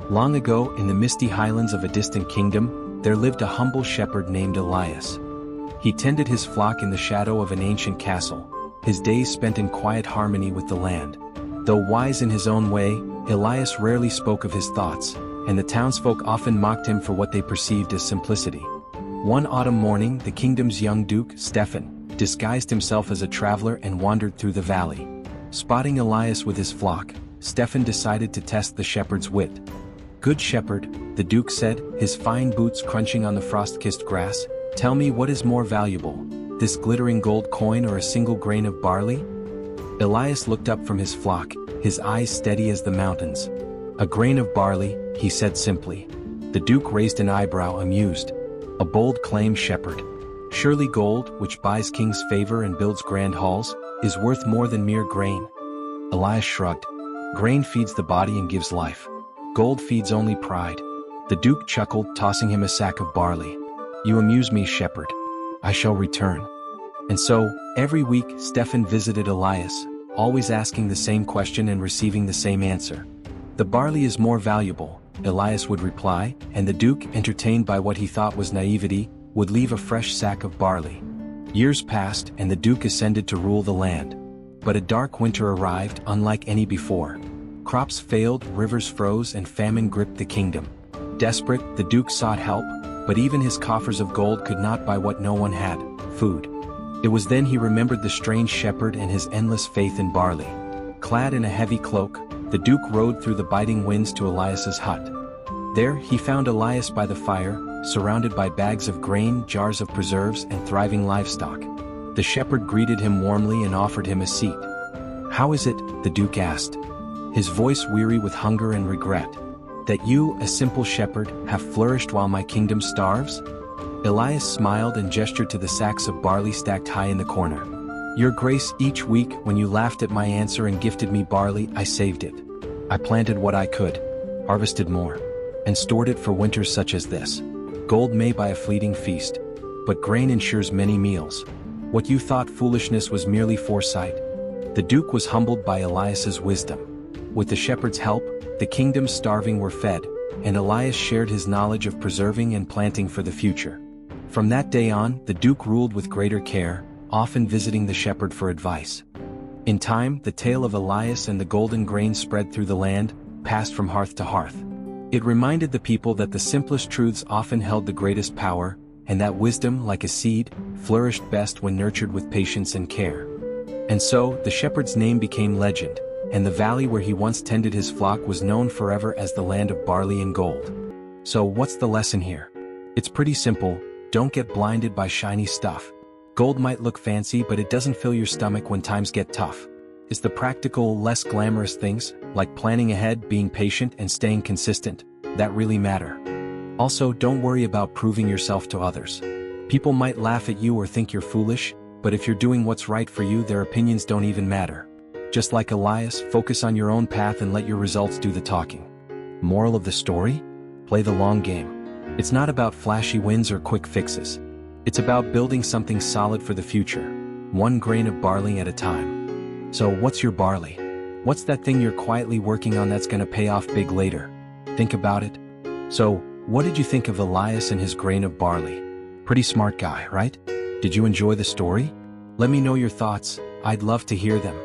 Long ago, in the misty highlands of a distant kingdom, there lived a humble shepherd named Elias. He tended his flock in the shadow of an ancient castle, his days spent in quiet harmony with the land. Though wise in his own way, Elias rarely spoke of his thoughts, and the townsfolk often mocked him for what they perceived as simplicity. One autumn morning, the kingdom's young duke, Stephen, disguised himself as a traveler and wandered through the valley. Spotting Elias with his flock, Stephen decided to test the shepherd's wit. "Good shepherd," the duke said, his fine boots crunching on the frost-kissed grass, "tell me what is more valuable, this glittering gold coin or a single grain of barley?" Elias looked up from his flock, his eyes steady as the mountains. "A grain of barley," he said simply. The duke raised an eyebrow, amused. "A bold claim, shepherd. Surely gold, which buys kings' favor and builds grand halls, is worth more than mere grain." Elias shrugged. "Grain feeds the body and gives life. Gold feeds only pride." The duke chuckled, tossing him a sack of barley. "You amuse me, shepherd. I shall return." And so, every week, Stephen visited Elias, always asking the same question and receiving the same answer. "The barley is more valuable," Elias would reply, and the duke, entertained by what he thought was naivety, would leave a fresh sack of barley. Years passed, and the duke ascended to rule the land. But a dark winter arrived, unlike any before. Crops failed, rivers froze, and famine gripped the kingdom. Desperate, the duke sought help, but even his coffers of gold could not buy what no one had: food. It was then he remembered the strange shepherd and his endless faith in barley. Clad in a heavy cloak, the duke rode through the biting winds to Elias's hut. There, he found Elias by the fire, surrounded by bags of grain, jars of preserves, and thriving livestock. The shepherd greeted him warmly and offered him a seat. "How is it," the duke asked, his voice weary with hunger and regret, "that you, a simple shepherd, have flourished while my kingdom starves?" Elias smiled and gestured to the sacks of barley stacked high in the corner. "Your grace, each week, when you laughed at my answer and gifted me barley, I saved it. I planted what I could, harvested more, and stored it for winters such as this. Gold may buy a fleeting feast, but grain ensures many meals. What you thought foolishness was merely foresight." The duke was humbled by Elias's wisdom. With the shepherd's help, the kingdom's starving were fed, and Elias shared his knowledge of preserving and planting for the future. From that day on, the duke ruled with greater care, often visiting the shepherd for advice. In time, the tale of Elias and the golden grain spread through the land, passed from hearth to hearth. It reminded the people that the simplest truths often held the greatest power, and that wisdom, like a seed, flourished best when nurtured with patience and care. And so, the shepherd's name became legend, and the valley where he once tended his flock was known forever as the land of barley and gold. So what's the lesson here? It's pretty simple: don't get blinded by shiny stuff. Gold might look fancy, but it doesn't fill your stomach when times get tough. It's the practical, less glamorous things, like planning ahead, being patient, and staying consistent, that really matter. Also, don't worry about proving yourself to others. People might laugh at you or think you're foolish, but if you're doing what's right for you, their opinions don't even matter. Just like Elias, focus on your own path and let your results do the talking. Moral of the story? Play the long game. It's not about flashy wins or quick fixes. It's about building something solid for the future, one grain of barley at a time. So what's your barley? What's that thing you're quietly working on that's gonna pay off big later? Think about it. So, what did you think of Elias and his grain of barley? Pretty smart guy, right? Did you enjoy the story? Let me know your thoughts. I'd love to hear them.